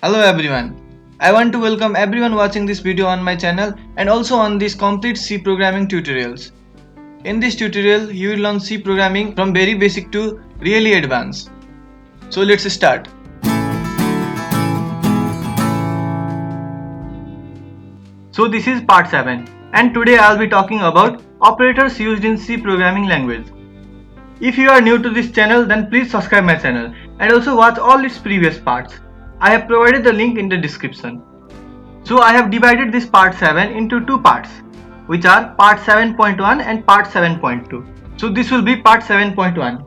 Hello everyone. I want to welcome everyone watching this video on my channel and also on these complete C programming tutorials. In this tutorial, you will learn C programming from very basic to really advanced. So let's start. So this is part 7 and today I will be talking about operators used in C programming language. If you are new to this channel, then please subscribe my channel and also watch all its previous parts. I have provided the link in the description. So I have divided this part 7 into two parts, which are part 7.1 and part 7.2. So this will be part 7.1.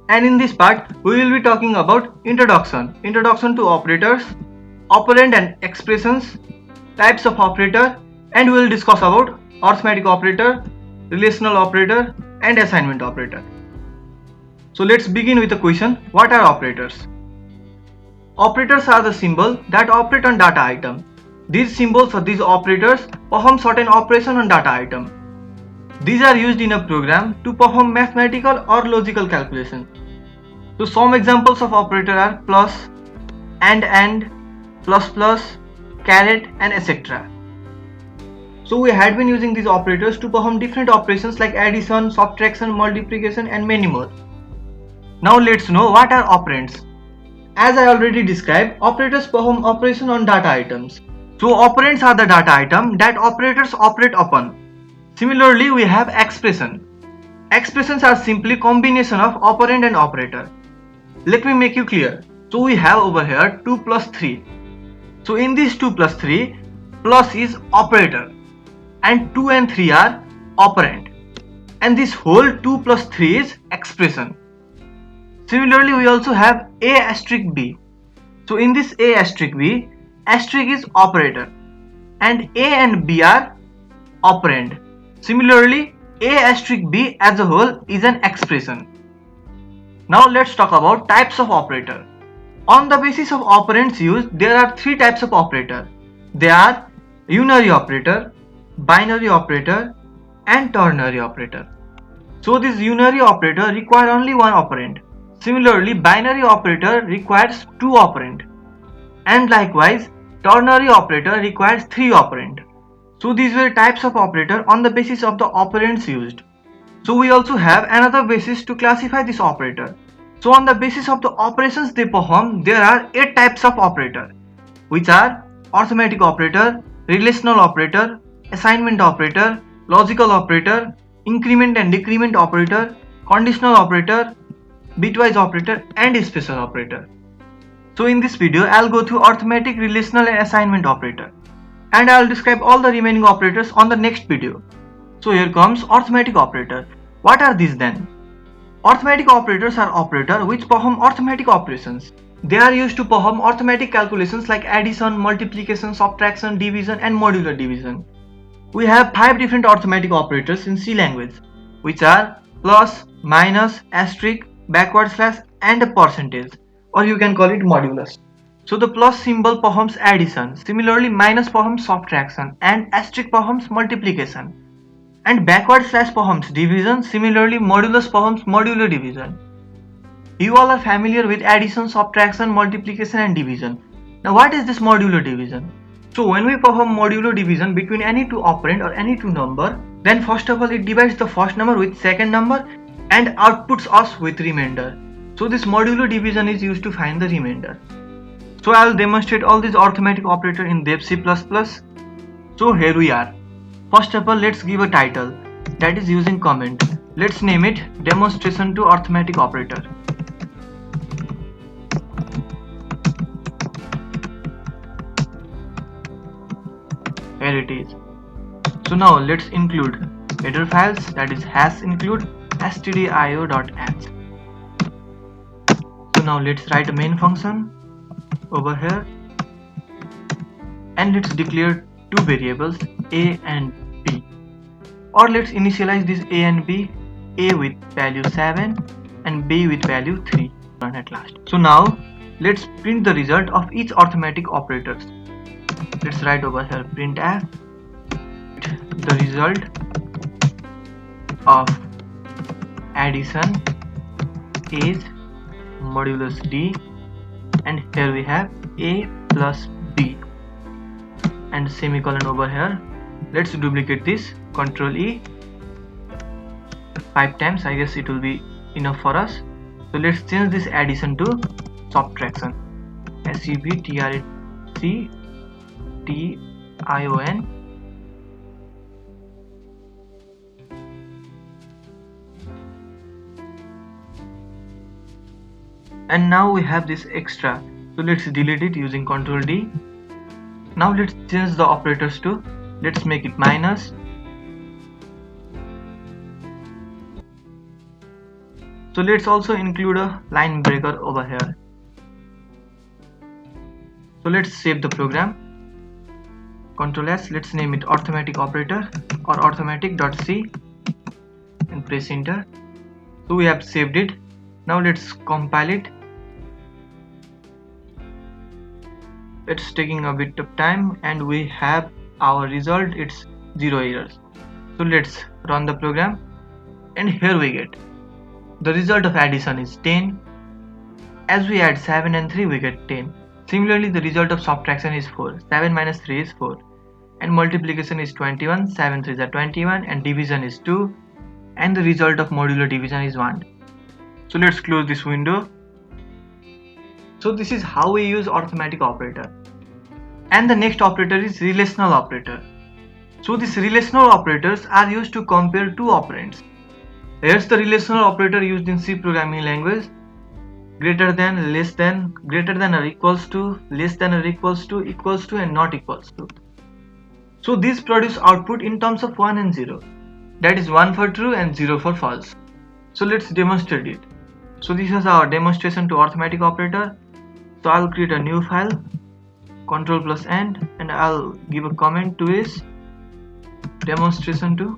And in this part, we will be talking about introduction to operators, operand and expressions, types of operator, and we will discuss about arithmetic operator, relational operator, and assignment operator. So let's begin with the question, what are operators? Operators are the symbols that operate on data item. These symbols or these operators perform certain operation on data item. These are used in a program to perform mathematical or logical calculation. So some examples of operator are plus, and, plus plus, caret and etc. So we had been using these operators to perform different operations like addition, subtraction, multiplication and many more. Now let's know what are operands. As I already described, operators perform operation on data items. So operands are the data item that operators operate upon. Similarly, we have expression. Expressions are simply combination of operand and operator. Let me make you clear. So we have over here 2 plus 3. So in this 2 plus 3, plus is operator and 2 and 3 are operand. And this whole 2 plus 3 is expression. Similarly, we also have A asterisk B. So in this A asterisk B, asterisk is operator and A and B are operand. Similarly, A asterisk B as a whole is an expression. Now let's talk about types of operator. On the basis of operands used, there are three types of operator. They are unary operator, binary operator and ternary operator. So this unary operator requires only one operand. Similarly, binary operator requires two operand. And likewise, ternary operator requires three operand. So these were types of operator on the basis of the operands used. So we also have another basis to classify this operator. So on the basis of the operations they perform, there are 8 types of operator, which are arithmetic operator, relational operator, assignment operator, logical operator, increment and decrement operator, conditional operator, bitwise operator and special operator. So in this video, I'll go through arithmetic, relational and assignment operator. And I'll describe all the remaining operators on the next video. So here comes arithmetic operator. What are these then? Arithmetic operators are operators which perform arithmetic operations. They are used to perform arithmetic calculations like addition, multiplication, subtraction, division and modular division. We have 5 different arithmetic operators in C language, which are plus, minus, asterisk, backward slash and a percentage, or you can call it modulus. So the plus symbol performs addition, similarly minus performs subtraction and asterisk performs multiplication. And backward slash performs division, similarly modulus performs modular division. You all are familiar with addition, subtraction, multiplication and division. Now what is this modular division? So when we perform modular division between any two operand or any two number, then first of all it divides the first number with second number and outputs us with remainder. So this modular division is used to find the remainder. So I will demonstrate all these arithmetic operator in Dev C++. So here we are. First of all, let's give a title, that is using comment. Let's name it demonstration to arithmetic operator. Here it is. So now let's include header files, that is #include stdio.h. So now let's write a main function over here and let's declare two variables a and b, or let's initialize this a and b, a with value 7 and b with value 3 at last. So now let's print the result of each arithmetic operators. Let's write over here printf the result of addition is modulus d, and here we have a plus b and semicolon over here. Let's duplicate this, Control E 5 times. I guess it will be enough for us. So let's change this addition to subtraction. subtraction. And now we have this extra, so let's delete it using Ctrl D. Now let's change the operators to, let's make it minus. So let's also include a line breaker over here. So let's save the program. Ctrl S, let's name it arithmetic operator or arithmetic.c and press enter. So we have saved it. Now let's compile it. It's taking a bit of time and we have our result. It's 0 errors. So let's run the program and here we get the result of addition is 10. As we add 7 and 3 we get 10. Similarly the result of subtraction is 4. 7 minus 3 is 4 and multiplication is 21. 7 3s are 21 and division is 2 and the result of modular division is 1. So let's close this window. So this is how we use arithmetic operator. And the next operator is relational operator. So these relational operators are used to compare two operands. Here's the relational operator used in C programming language. Greater than, less than, greater than or equals to, less than or equals to, and not equals to. So these produce output in terms of 1 and 0. That is 1 for true and 0 for false. So let's demonstrate it. So this is our demonstration to arithmetic operator. So I'll create a new file, Ctrl plus N, and I'll give a comment to is demonstration to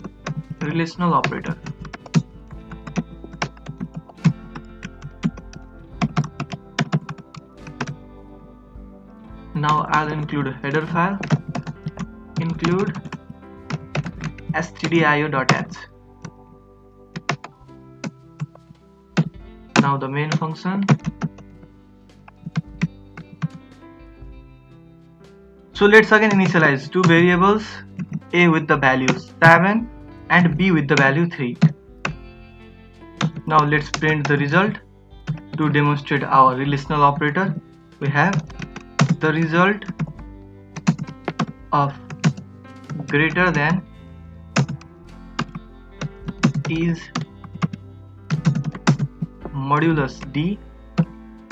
relational operator. Now I'll include a header file, include stdio.h. Now the main function. So let's again initialize two variables, a with the value 7 and b with the value 3. Now let's print the result. To demonstrate our relational operator, we have the result of greater than is modulus d,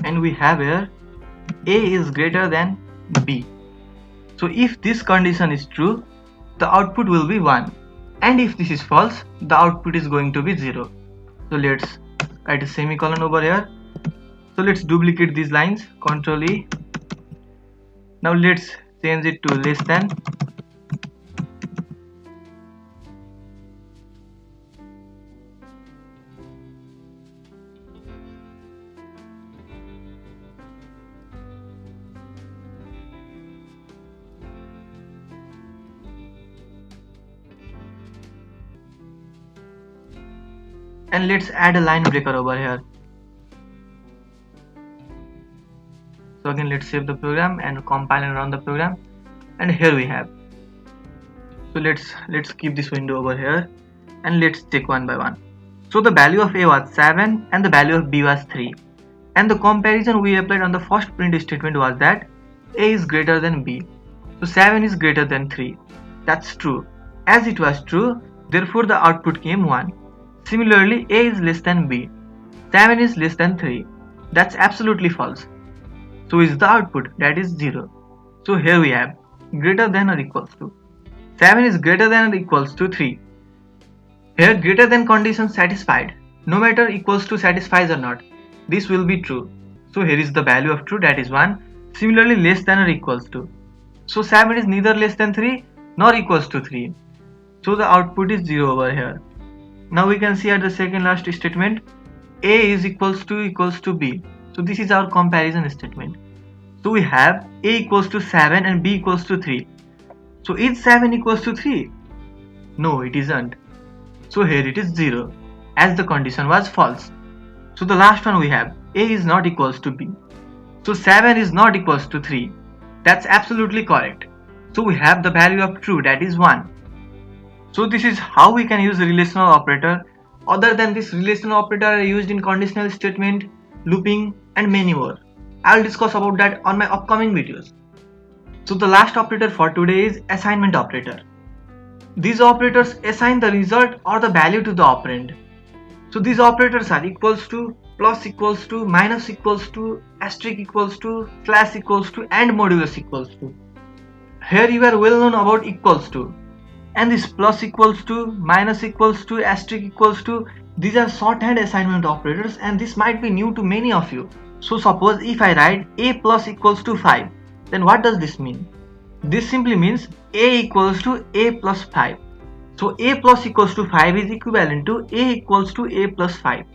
and we have here a is greater than b. So if this condition is true, the output will be 1, and if this is false, the output is going to be 0. So let's write a semicolon over here. So let's duplicate these lines, Ctrl E. Now let's change it to less than. And let's add a line breaker over here. So again let's save the program and compile and run the program, and here we have. So let's keep this window over here and let's check one by one. So the value of a was 7 and the value of b was 3, and the comparison we applied on the first print statement was that a is greater than b. So 7 is greater than 3. That's true. As it was true, therefore the output came 1. Similarly, a is less than b. 7 is less than 3. That's absolutely false. So is the output, that is 0. So here we have greater than or equals to. 7 is greater than or equals to 3. Here greater than condition satisfied. No matter equals to satisfies or not, this will be true. So here is the value of true, that is 1. Similarly less than or equals to. So 7 is neither less than 3 nor equals to 3. So the output is 0 over here. Now we can see at the second last statement, a is equals to b. So this is our comparison statement. So we have a equals to 7 and b equals to 3. So is 7 equals to 3? No, it isn't. So here it is 0, as the condition was false. So the last one we have, a is not equals to b. So 7 is not equals to 3. That's absolutely correct. So we have the value of true, that is 1. So this is how we can use a relational operator. Other than this, relational operator are used in conditional statement, looping and many more. I'll discuss about that on my upcoming videos. So the last operator for today is assignment operator. These operators assign the result or the value to the operand. So these operators are equals to, plus equals to, minus equals to, asterisk equals to, slash equals to and modulus equals to. Here you are well known about equals to. And this plus equals to, minus equals to, asterisk equals to, these are shorthand assignment operators and this might be new to many of you. So suppose if I write a plus equals to 5, then what does this mean? This simply means a equals to a plus 5. So a plus equals to 5 is equivalent to a equals to a plus 5.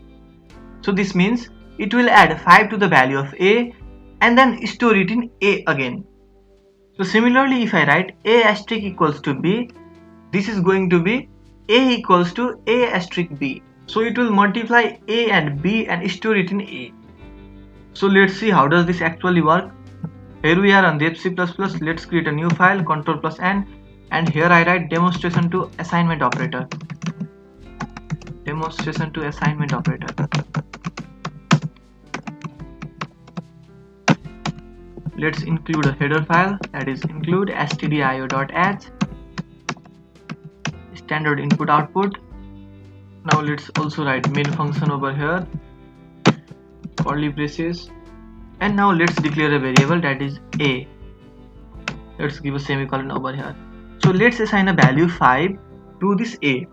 So this means it will add 5 to the value of a and then store it in a again. So similarly, if I write a asterisk equals to b, this is going to be a equals to a asterisk b. So it will multiply a and b and store it in a. So let's see how does this actually work. Here we are on the C++. Let's create a new file, Ctrl+N, and here I write demonstration to assignment operator. Demonstration to assignment operator. Let's include a header file, that is include stdio.h, standard input output. Now let's also write main function over here, curly braces, and now let's declare a variable, that is a. Let's give a semicolon over here. So let's assign a value 5 to this a.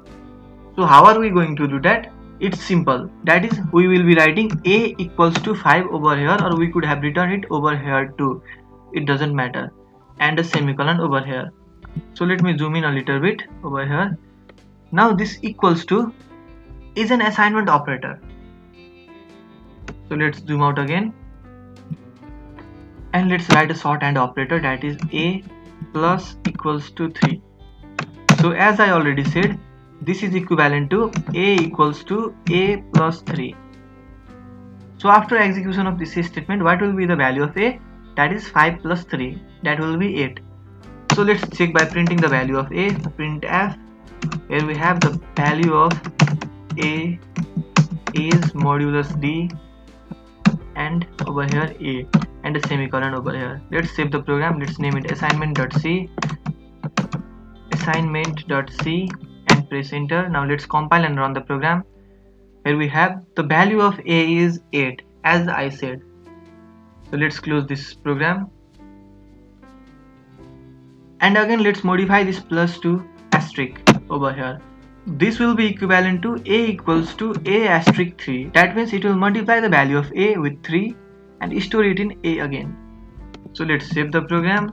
So how are we going to do that? It's simple, that is we will be writing a equals to 5 over here, or we could have written it over here too, it doesn't matter, and a semicolon over here. So let me zoom in a little bit over here. Now this equals to is an assignment operator. So let's zoom out again and let's write a shorthand operator, that is a plus equals to 3. So as I already said, this is equivalent to a equals to a plus 3. So after execution of this statement, what will be the value of a? That is 5 plus 3, that will be 8. So let's check by printing the value of a. Printf, here we have the value of a is modulus d, and over here a, and a semicolon over here. Let's save the program. Let's name it assignment.c, assignment.c, and press enter. Now let's compile and run the program. Here we have the value of a is 8 as I said. So let's close this program, and again let's modify this plus to asterisk over here. This will be equivalent to a equals to a asterisk 3. That means it will multiply the value of a with 3 and store it in a again. So let's save the program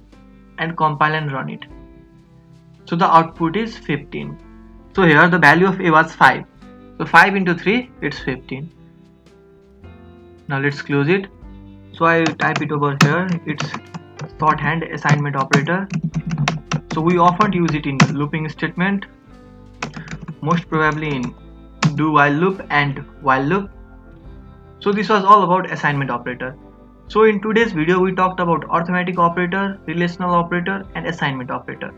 and compile and run it. So the output is 15. So here the value of a was 5. So 5 into 3, it's 15. Now let's close it. So I type it over here. It's shorthand assignment operator. So we often use it in looping statement, most probably in do while loop and while loop. So this was all about assignment operator. So in today's video we talked about arithmetic operator, relational operator and assignment operator.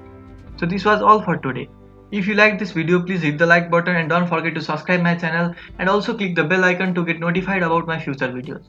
So this was all for today. If you liked this video, please hit the like button and don't forget to subscribe my channel and also click the bell icon to get notified about my future videos.